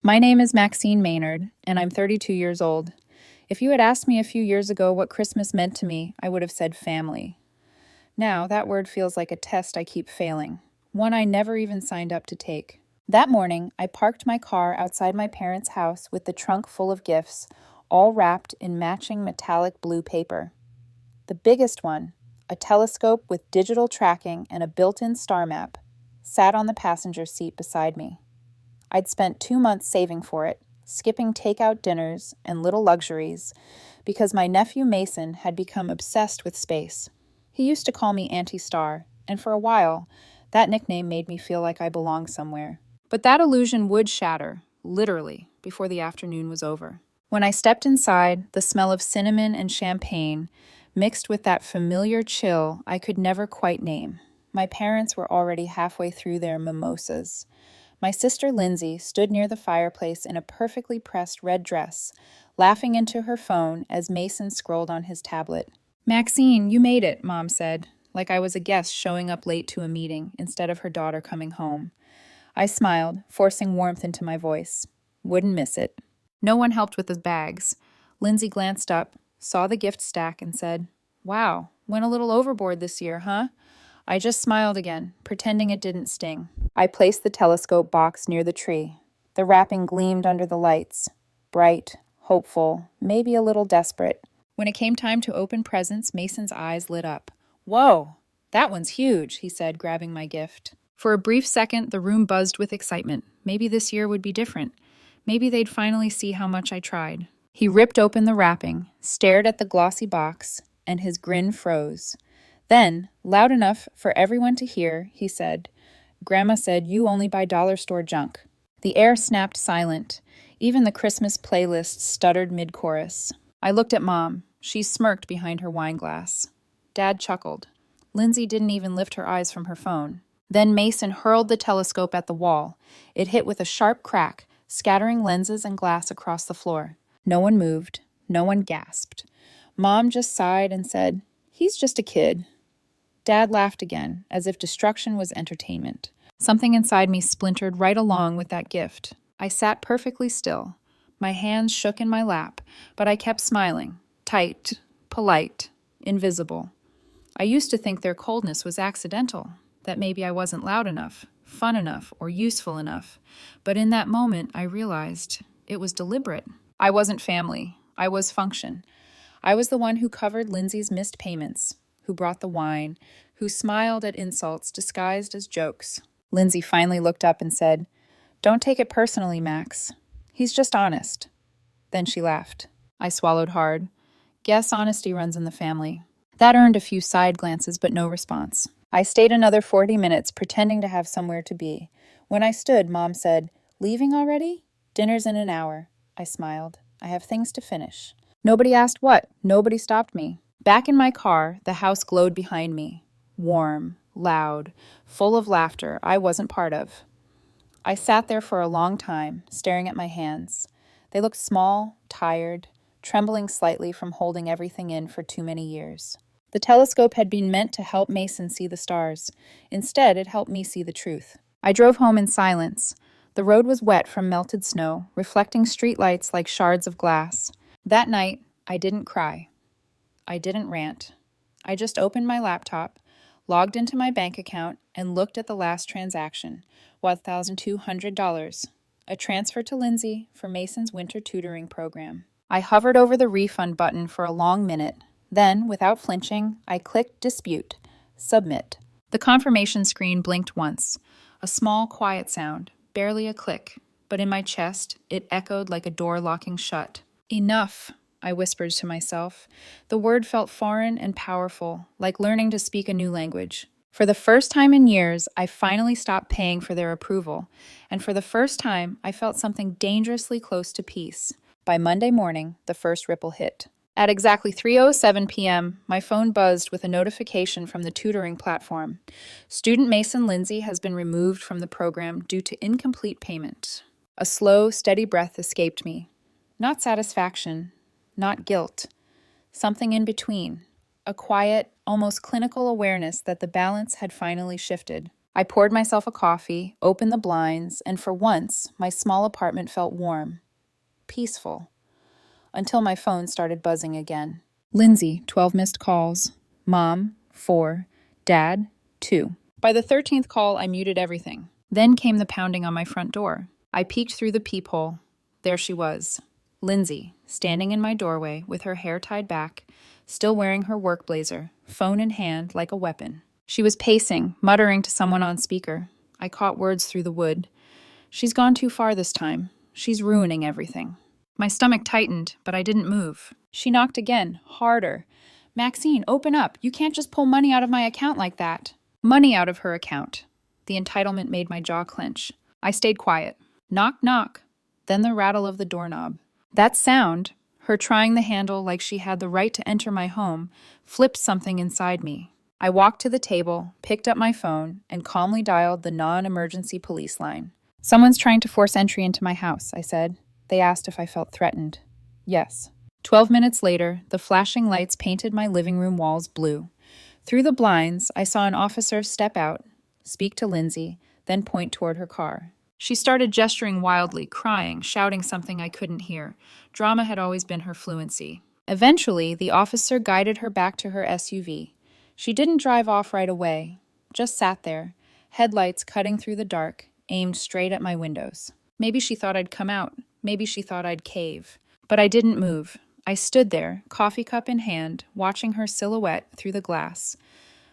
My name is Maxine Maynard, and I'm 32 years old. If you had asked me a few years ago what Christmas meant to me, I would have said family. Now, that word feels like a test I keep failing, one I never even signed up to take. That morning, I parked my car outside my parents' house with the trunk full of gifts, all wrapped in matching metallic blue paper. The biggest one, a telescope with digital tracking and a built-in star map, sat on the passenger seat beside me. I'd spent 2 months saving for it, skipping takeout dinners and little luxuries, because my nephew Mason had become obsessed with space. He used to call me Auntie Star, and for a while, that nickname made me feel like I belonged somewhere. But that illusion would shatter, literally, before the afternoon was over. When I stepped inside, the smell of cinnamon and champagne mixed with that familiar chill I could never quite name. My parents were already halfway through their mimosas. My sister Lindsay stood near the fireplace in a perfectly pressed red dress, laughing into her phone as Mason scrolled on his tablet. "Maxine, you made it," Mom said, like I was a guest showing up late to a meeting instead of her daughter coming home. I smiled, forcing warmth into my voice. Wouldn't miss it. No one helped with the bags. Lindsay glanced up, saw the gift stack, and said, "Wow, went a little overboard this year, huh?" I just smiled again, pretending it didn't sting. I placed the telescope box near the tree. The wrapping gleamed under the lights. Bright, hopeful, maybe a little desperate. When it came time to open presents, Mason's eyes lit up. "Whoa, that one's huge," he said, grabbing my gift. For a brief second, the room buzzed with excitement. Maybe this year would be different. Maybe they'd finally see how much I tried. He ripped open the wrapping, stared at the glossy box, and his grin froze. Then, loud enough for everyone to hear, he said, "Grandma said you only buy dollar store junk." The air snapped silent. Even the Christmas playlist stuttered mid-chorus. I looked at Mom. She smirked behind her wine glass. Dad chuckled. Lindsay didn't even lift her eyes from her phone. Then Mason hurled the telescope at the wall. It hit with a sharp crack, scattering lenses and glass across the floor. No one moved. No one gasped. Mom just sighed and said, "He's just a kid." Dad laughed again, as if destruction was entertainment. Something inside me splintered right along with that gift. I sat perfectly still. My hands shook in my lap, but I kept smiling. Tight, polite, invisible. I used to think their coldness was accidental, that maybe I wasn't loud enough, fun enough, or useful enough. But in that moment, I realized it was deliberate. I wasn't family. I was function. I was the one who covered Lindsay's missed payments, who brought the wine, who smiled at insults disguised as jokes. Lindsay finally looked up and said, "Don't take it personally, Max. He's just honest." Then she laughed. I swallowed hard. Guess honesty runs in the family. That earned a few side glances, but no response. I stayed another 40 minutes, pretending to have somewhere to be. When I stood, Mom said, "Leaving already? Dinner's in an hour." I smiled. "I have things to finish." Nobody asked what. Nobody stopped me. Back in my car, the house glowed behind me. Warm, loud, full of laughter I wasn't part of. I sat there for a long time, staring at my hands. They looked small, tired, trembling slightly from holding everything in for too many years. The telescope had been meant to help Mason see the stars. Instead, it helped me see the truth. I drove home in silence. The road was wet from melted snow, reflecting streetlights like shards of glass. That night, I didn't cry. I didn't rant. I just opened my laptop, logged into my bank account, and looked at the last transaction, $1,200, a transfer to Lindsay for Mason's winter tutoring program. I hovered over the refund button for a long minute. Then, without flinching, I clicked Dispute, Submit. The confirmation screen blinked once, a small, quiet sound, barely a click, but in my chest, it echoed like a door locking shut. "Enough," I whispered to myself. The word felt foreign and powerful, like learning to speak a new language. For the first time in years, I finally stopped paying for their approval, and for the first time, I felt something dangerously close to peace. By Monday morning, the first ripple hit. At exactly 3:07 p.m., my phone buzzed with a notification from the tutoring platform. Student Mason Lindsay has been removed from the program due to incomplete payment. A slow, steady breath escaped me. Not satisfaction, not guilt. Something in between. A quiet, almost clinical awareness that the balance had finally shifted. I poured myself a coffee, opened the blinds, and for once, my small apartment felt warm, peaceful, until my phone started buzzing again. Lindsay, 12 missed calls. Mom, 4. Dad, 2. By the 13th call, I muted everything. Then came the pounding on my front door. I peeked through the peephole. There she was, Lindsay, standing in my doorway with her hair tied back, still wearing her work blazer, phone in hand like a weapon. She was pacing, muttering to someone on speaker. I caught words through the wood. She's gone too far this time. She's ruining everything. My stomach tightened, but I didn't move. She knocked again, harder. Maxine, open up. You can't just pull money out of my account like that. Money out of her account. The entitlement made my jaw clench. I stayed quiet. Knock, knock. Then the rattle of the doorknob. That sound, her trying the handle like she had the right to enter my home, flipped something inside me. I walked to the table, picked up my phone, and calmly dialed the non-emergency police line. Someone's trying to force entry into my house, I said. They asked if I felt threatened. Yes. 12 minutes later, the flashing lights painted my living room walls blue. Through the blinds, I saw an officer step out, speak to Lindsay, then point toward her car. She started gesturing wildly, crying, shouting something I couldn't hear. Drama had always been her fluency. Eventually, the officer guided her back to her SUV. She didn't drive off right away, just sat there, headlights cutting through the dark, aimed straight at my windows. Maybe she thought I'd come out. Maybe she thought I'd cave. But I didn't move. I stood there, coffee cup in hand, watching her silhouette through the glass,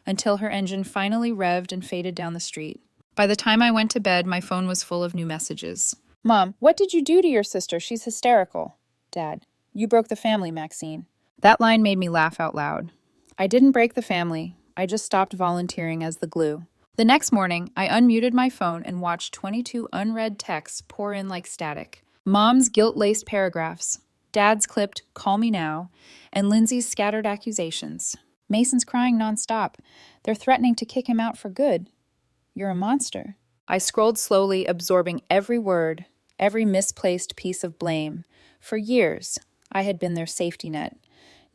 until her engine finally revved and faded down the street. By the time I went to bed, my phone was full of new messages. Mom, what did you do to your sister? She's hysterical. Dad, you broke the family, Maxine. That line made me laugh out loud. I didn't break the family. I just stopped volunteering as the glue. The next morning, I unmuted my phone and watched 22 unread texts pour in like static. Mom's guilt-laced paragraphs, Dad's clipped "Call me now," and Lindsay's scattered accusations. Mason's crying nonstop. They're threatening to kick him out for good. You're a monster. I scrolled slowly, absorbing every word, every misplaced piece of blame. For years, I had been their safety net.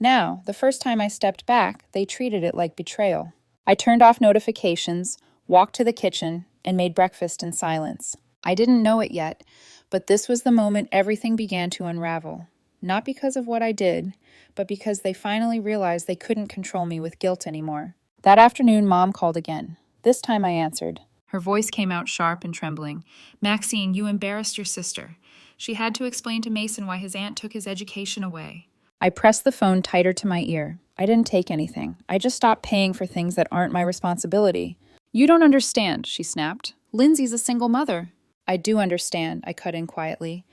Now, the first time I stepped back, they treated it like betrayal. I turned off notifications, walked to the kitchen, and made breakfast in silence. I didn't know it yet, but this was the moment everything began to unravel. Not because of what I did, but because they finally realized they couldn't control me with guilt anymore. That afternoon, Mom called again. This time I answered. Her voice came out sharp and trembling. Maxine, you embarrassed your sister. She had to explain to Mason why his aunt took his education away. I pressed the phone tighter to my ear. I didn't take anything. I just stopped paying for things that aren't my responsibility. You don't understand, she snapped. Lindsay's a single mother. I do understand, I cut in quietly.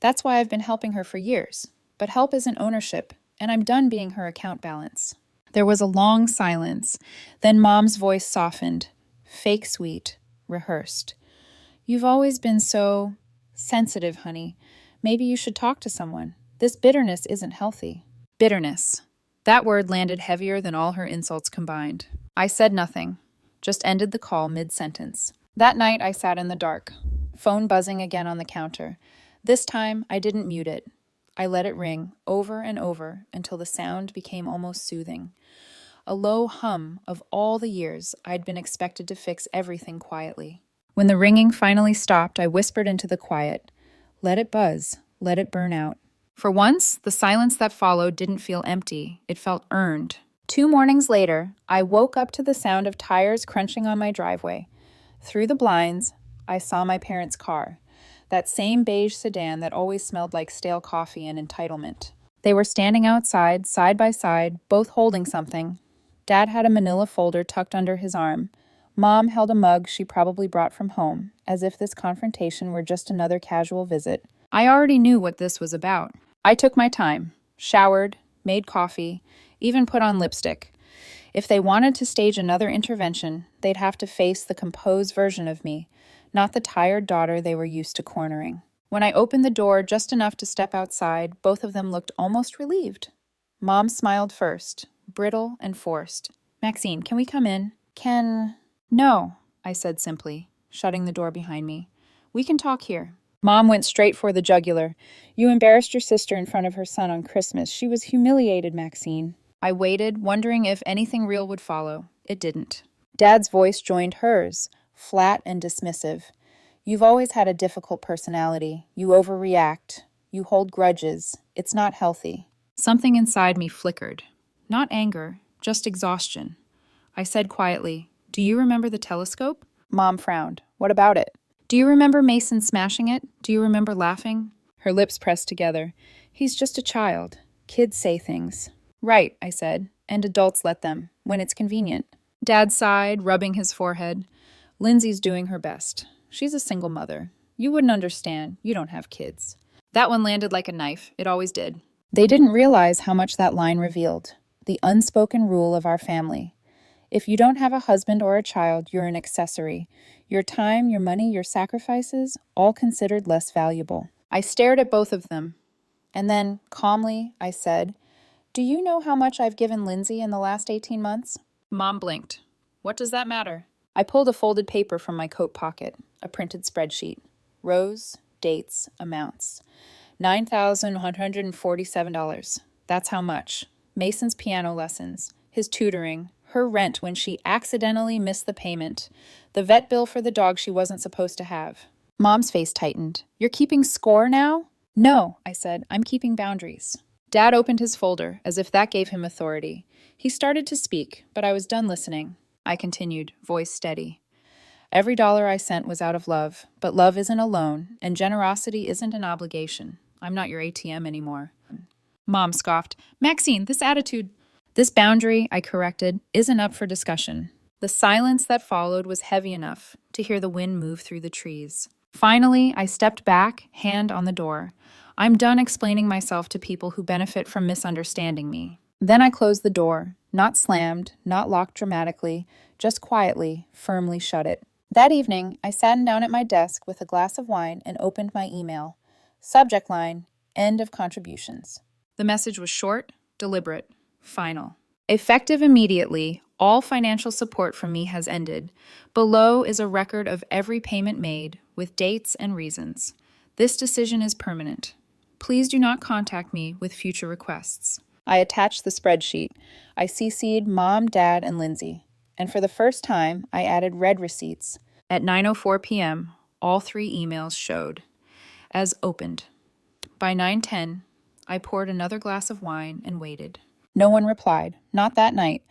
That's why I've been helping her for years. But help isn't ownership, and I'm done being her account balance. There was a long silence. Then Mom's voice softened. Fake sweet, rehearsed. You've always been so sensitive, honey. Maybe you should talk to someone. This bitterness isn't healthy. Bitterness. That word landed heavier than all her insults combined. I said nothing, just ended the call mid-sentence. That night, I sat in the dark, phone buzzing again on the counter. This time, I didn't mute it. I let it ring over and over until the sound became almost soothing. A low hum of all the years I'd been expected to fix everything quietly. When the ringing finally stopped, I whispered into the quiet, "Let it buzz, let it burn out." For once, the silence that followed didn't feel empty. It felt earned. 2 mornings later, I woke up to the sound of tires crunching on my driveway. Through the blinds, I saw my parents' car, that same beige sedan that always smelled like stale coffee and entitlement. They were standing outside, side by side, both holding something. Dad had a manila folder tucked under his arm. Mom held a mug she probably brought from home, as if this confrontation were just another casual visit. I already knew what this was about. I took my time, showered, made coffee, even put on lipstick. If they wanted to stage another intervention, they'd have to face the composed version of me, not the tired daughter they were used to cornering. When I opened the door just enough to step outside, both of them looked almost relieved. Mom smiled first, brittle and forced. Maxine, can we come in? No, I said simply, shutting the door behind me. We can talk here. Mom went straight for the jugular. You embarrassed your sister in front of her son on Christmas. She was humiliated, Maxine. I waited, wondering if anything real would follow. It didn't. Dad's voice joined hers, flat and dismissive. You've always had a difficult personality. You overreact. You hold grudges. It's not healthy. Something inside me flickered. Not anger, just exhaustion. I said quietly, "Do you remember the telescope?" Mom frowned. "What about it?" "Do you remember Mason smashing it? Do you remember laughing?" Her lips pressed together. "He's just a child. Kids say things." "Right," I said, "and adults let them, when it's convenient." Dad sighed, rubbing his forehead. "Lindsay's doing her best. She's a single mother. You wouldn't understand. You don't have kids." That one landed like a knife. It always did. They didn't realize how much that line revealed. The unspoken rule of our family. If you don't have a husband or a child, you're an accessory. Your time, your money, your sacrifices, all considered less valuable. I stared at both of them. And then, calmly, I said, "Do you know how much I've given Lindsay in the last 18 months?" Mom blinked. "What does that matter?" I pulled a folded paper from my coat pocket, a printed spreadsheet. Rows, dates, amounts. $9,147. That's how much. Mason's piano lessons, his tutoring, her rent when she accidentally missed the payment, the vet bill for the dog she wasn't supposed to have. Mom's face tightened. "You're keeping score now?" "No," I said. "I'm keeping boundaries." Dad opened his folder, as if that gave him authority. He started to speak, but I was done listening. I continued, voice steady. "Every dollar I sent was out of love, but love isn't a loan, and generosity isn't an obligation. I'm not your ATM anymore." Mom scoffed. "Maxine, this attitude—" "This boundary," I corrected, "isn't up for discussion." The silence that followed was heavy enough to hear the wind move through the trees. Finally, I stepped back, hand on the door. I'm done explaining myself to people who benefit from misunderstanding me. Then I closed the door, not slammed, not locked dramatically, just quietly, firmly shut it. That evening, I sat down at my desk with a glass of wine and opened my email. Subject line, "End of contributions." The message was short, deliberate, final. "Effective immediately, all financial support from me has ended. Below is a record of every payment made, with dates and reasons. This decision is permanent. Please do not contact me with future requests." I attached the spreadsheet. I CC'd Mom, Dad, and Lindsay. And for the first time, I added read receipts. At 9:04 p.m., all 3 emails showed as opened. By 9:10, I poured another glass of wine and waited. No one replied, not that night,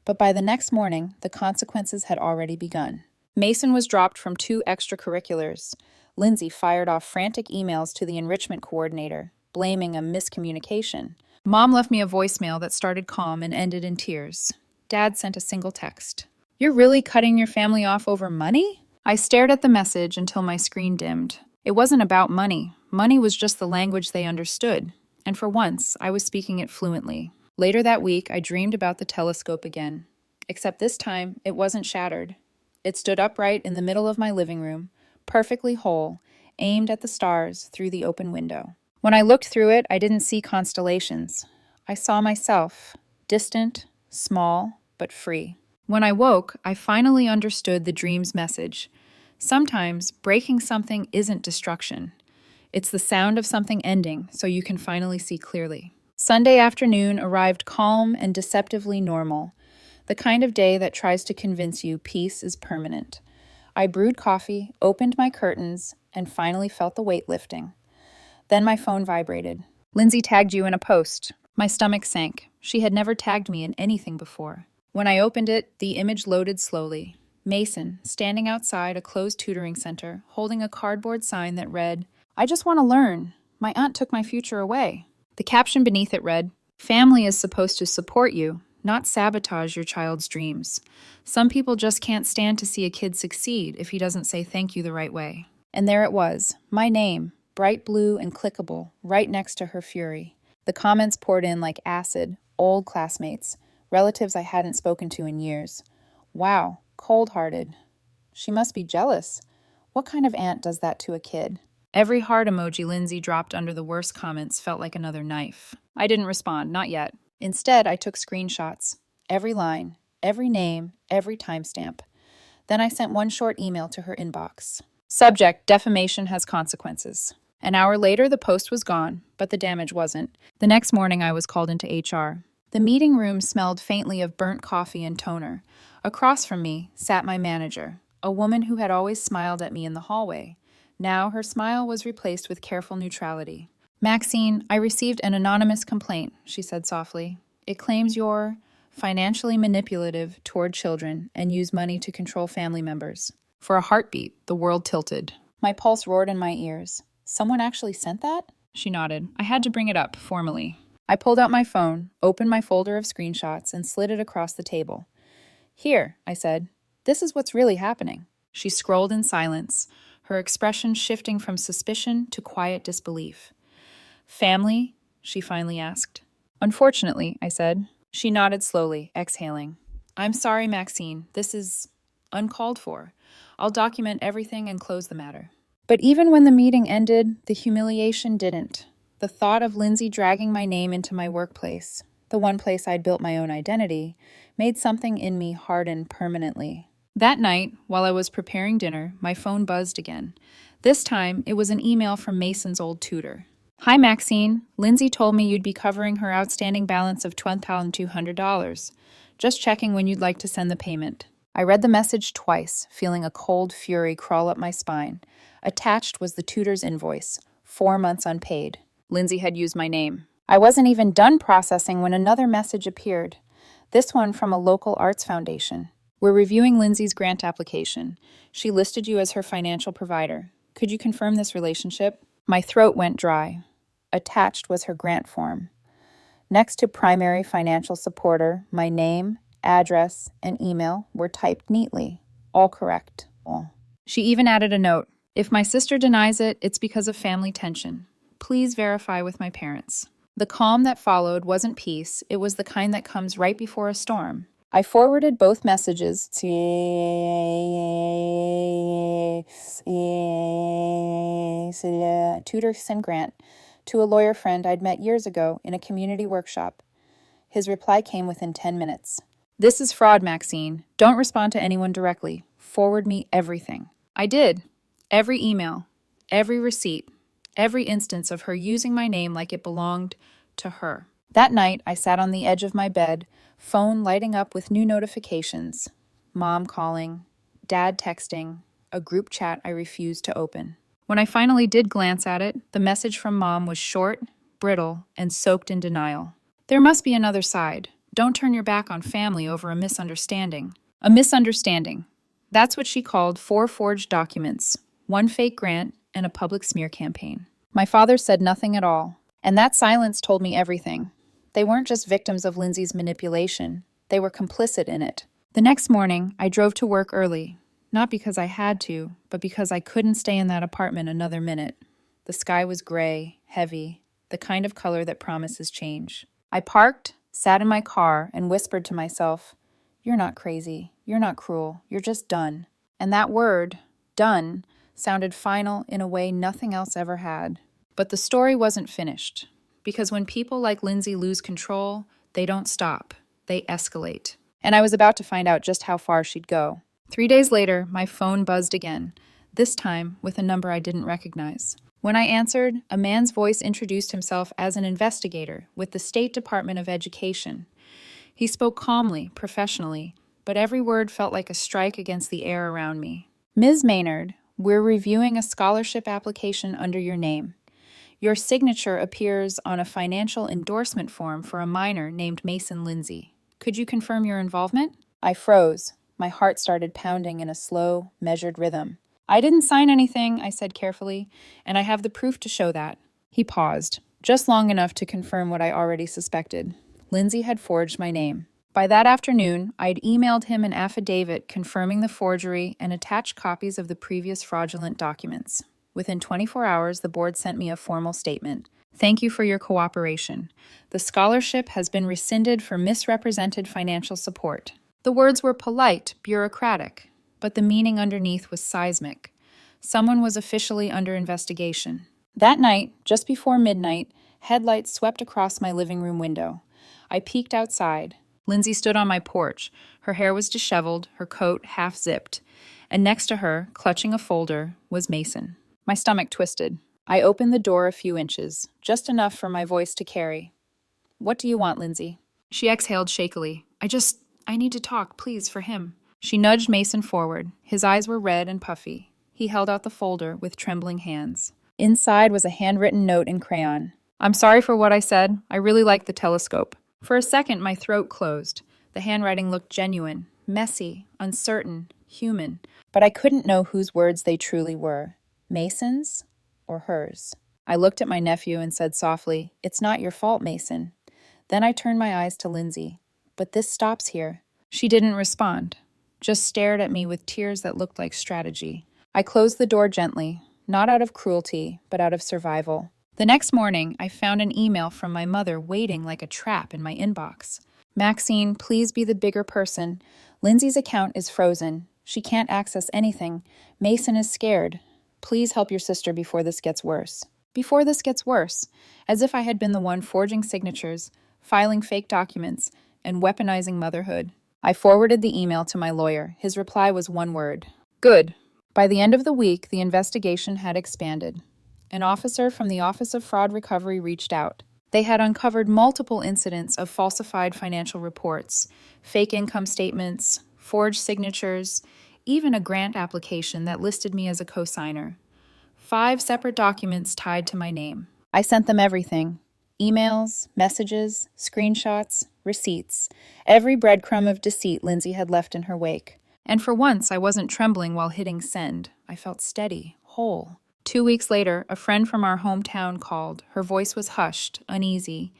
but by the next morning, the consequences had already begun. Mason was dropped from 2 extracurriculars. Lindsay fired off frantic emails to the enrichment coordinator, blaming a miscommunication. Mom left me a voicemail that started calm and ended in tears. Dad sent a single text. "You're really cutting your family off over money?" I stared at the message until my screen dimmed. It wasn't about money. Money was just the language they understood. And for once, I was speaking it fluently. Later that week, I dreamed about the telescope again. Except this time, it wasn't shattered. It stood upright in the middle of my living room, perfectly whole, aimed at the stars through the open window. When I looked through it, I didn't see constellations. I saw myself, distant, small, but free. When I woke, I finally understood the dream's message. Sometimes breaking something isn't destruction. It's the sound of something ending, so you can finally see clearly. Sunday afternoon arrived calm and deceptively normal, the kind of day that tries to convince you peace is permanent. I brewed coffee, opened my curtains, and finally felt the weight lifting. Then my phone vibrated. "Lindsay tagged you in a post." My stomach sank. She had never tagged me in anything before. When I opened it, the image loaded slowly. Mason, standing outside a closed tutoring center, holding a cardboard sign that read, "I just want to learn. My aunt took my future away." The caption beneath it read, "Family is supposed to support you, not sabotage your child's dreams. Some people just can't stand to see a kid succeed if he doesn't say thank you the right way." And there it was, my name, bright blue and clickable, right next to her fury. The comments poured in like acid, old classmates, relatives I hadn't spoken to in years. Wow, cold-hearted. She must be jealous. What kind of aunt does that to a kid? Every heart emoji Lindsay dropped under the worst comments felt like another knife. I didn't respond, not yet. Instead, I took screenshots. Every line, every name, every timestamp. Then I sent one short email to her inbox. Subject, defamation has consequences. An hour later, the post was gone, but the damage wasn't. The next morning, I was called into HR. The meeting room smelled faintly of burnt coffee and toner. Across from me sat my manager, a woman who had always smiled at me in the hallway. Now her smile was replaced with careful neutrality. Maxine, I received an anonymous complaint, she said softly. It claims you're financially manipulative toward children and use money to control family members. For a heartbeat, the world tilted. My pulse roared in my ears. Someone actually sent that? She nodded. I had to bring it up, formally. I pulled out my phone, opened my folder of screenshots, and slid it across the table. Here, I said. This is what's really happening. She scrolled in silence, her expression shifting from suspicion to quiet disbelief. Family? She finally asked. Unfortunately, I said. She nodded slowly, exhaling. I'm sorry, Maxine. This is uncalled for. I'll document everything and close the matter. But even when the meeting ended, the humiliation didn't. The thought of Lindsay dragging my name into my workplace, the one place I'd built my own identity, made something in me harden permanently. That night, while I was preparing dinner, my phone buzzed again. This time, it was an email from Mason's old tutor. Hi, Maxine. Lindsay told me you'd be covering her outstanding balance of $12,200. Just checking when you'd like to send the payment. I read the message twice, feeling a cold fury crawl up my spine. Attached was the tutor's invoice, 4 months unpaid. Lindsay had used my name. I wasn't even done processing when another message appeared. This one from a local arts foundation. We're reviewing Lindsay's grant application. She listed you as her financial provider. Could you confirm this relationship? My throat went dry. Attached was her grant form. Next to primary financial supporter, my name, address, and email were typed neatly, all correct. She even added a note. If my sister denies it, it's because of family tension. Please verify with my parents. The calm that followed wasn't peace, it was the kind that comes right before a storm. I forwarded both messages to Tutorson Grant to a lawyer friend I'd met years ago in a community workshop. His reply came within 10 minutes. This is fraud, Maxine. Don't respond to anyone directly. Forward me everything. I did. Every email, every receipt, every instance of her using my name like it belonged to her. That night, I sat on the edge of my bed, phone lighting up with new notifications. Mom calling, Dad texting, a group chat I refused to open. When I finally did glance at it, the message from Mom was short, brittle, and soaked in denial. There must be another side. Don't turn your back on family over a misunderstanding. A misunderstanding. That's what she called 4 forged documents, 1 fake grant, and a public smear campaign. My father said nothing at all, and that silence told me everything. They weren't just victims of Lindsay's manipulation. They were complicit in it. The next morning, I drove to work early, not because I had to, but because I couldn't stay in that apartment another minute. The sky was gray, heavy, the kind of color that promises change. I parked, sat in my car, and whispered to myself, "You're not crazy. You're not cruel. You're just done." And that word, done, sounded final in a way nothing else ever had. But the story wasn't finished, because when people like Lindsay lose control, they don't stop. They escalate. And I was about to find out just how far she'd go. 3 days later, my phone buzzed again, this time with a number I didn't recognize. When I answered, a man's voice introduced himself as an investigator with the State Department of Education. He spoke calmly, professionally, but every word felt like a strike against the air around me. Ms. Maynard, we're reviewing a scholarship application under your name. Your signature appears on a financial endorsement form for a minor named Mason Lindsay. Could you confirm your involvement? I froze. My heart started pounding in a slow, measured rhythm. I didn't sign anything, I said carefully, and I have the proof to show that. He paused, just long enough to confirm what I already suspected. Lindsay had forged my name. By that afternoon, I'd emailed him an affidavit confirming the forgery and attached copies of the previous fraudulent documents. Within 24 hours, the board sent me a formal statement. Thank you for your cooperation. The scholarship has been rescinded for misrepresented financial support. The words were polite, bureaucratic, but the meaning underneath was seismic. Someone was officially under investigation. That night, just before midnight, headlights swept across my living room window. I peeked outside. Lindsay stood on my porch. Her hair was disheveled, her coat half-zipped, and next to her, clutching a folder, was Mason. My stomach twisted. I opened the door a few inches, just enough for my voice to carry. What do you want, Lindsay? She exhaled shakily. I need to talk, please, for him. She nudged Mason forward. His eyes were red and puffy. He held out the folder with trembling hands. Inside was a handwritten note in crayon. "I'm sorry for what I said. I really like the telescope." For a second, my throat closed. The handwriting looked genuine, messy, uncertain, human. But I couldn't know whose words they truly were. Mason's or hers. I looked at my nephew and said softly, "It's not your fault, Mason." Then I turned my eyes to Lindsay. "But this stops here." She didn't respond, just stared at me with tears that looked like strategy. I closed the door gently, not out of cruelty, but out of survival. The next morning, I found an email from my mother waiting like a trap in my inbox. "Maxine, please be the bigger person. Lindsay's account is frozen. She can't access anything. Mason is scared. Please help your sister before this gets worse." Before this gets worse, as if I had been the one forging signatures, filing fake documents, and weaponizing motherhood. I forwarded the email to my lawyer. His reply was one word: "Good." By the end of the week, the investigation had expanded. An officer from the Office of Fraud Recovery reached out. They had uncovered multiple incidents of falsified financial reports, fake income statements, forged signatures, even a grant application that listed me as a co-signer. 5 separate documents tied to my name. I sent them everything: emails, messages, screenshots, receipts, every breadcrumb of deceit Lindsay had left in her wake. And for once, I wasn't trembling while hitting send. I felt steady, whole. 2 weeks later, a friend from our hometown called. Her voice was hushed, uneasy.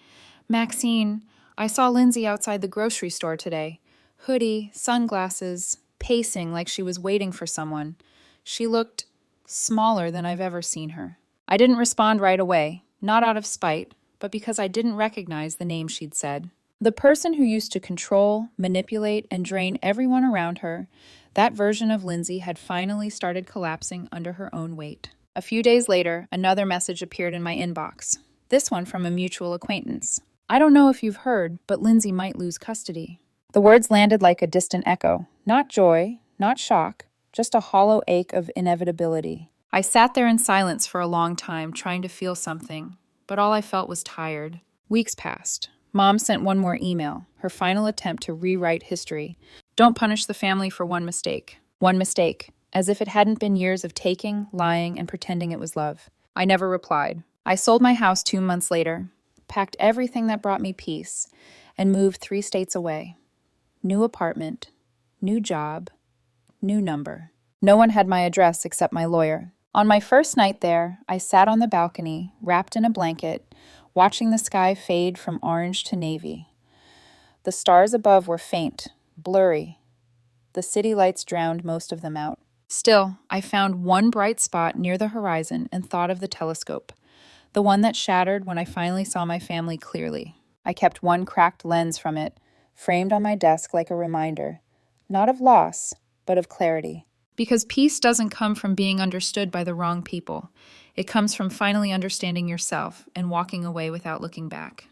"Maxine, I saw Lindsay outside the grocery store today. Hoodie, sunglasses, pacing like she was waiting for someone. She looked smaller than I've ever seen her." I didn't respond right away, not out of spite, but because I didn't recognize the name she'd said. The person who used to control, manipulate, and drain everyone around her, that version of Lindsay had finally started collapsing under her own weight. A few days later, another message appeared in my inbox, this one from a mutual acquaintance. "I don't know if you've heard, but Lindsay might lose custody." The words landed like a distant echo. Not joy, not shock, just a hollow ache of inevitability. I sat there in silence for a long time, trying to feel something, but all I felt was tired. Weeks passed. Mom sent one more email, her final attempt to rewrite history. "Don't punish the family for one mistake." One mistake, as if it hadn't been years of taking, lying, and pretending it was love. I never replied. I sold my house 2 months later, packed everything that brought me peace, and moved 3 states away. New apartment, new job, new number. No one had my address except my lawyer. On my first night there, I sat on the balcony, wrapped in a blanket, watching the sky fade from orange to navy. The stars above were faint, blurry. The city lights drowned most of them out. Still, I found one bright spot near the horizon and thought of the telescope, the one that shattered when I finally saw my family clearly. I kept one cracked lens from it, framed on my desk like a reminder, not of loss, but of clarity. Because peace doesn't come from being understood by the wrong people. It comes from finally understanding yourself and walking away without looking back.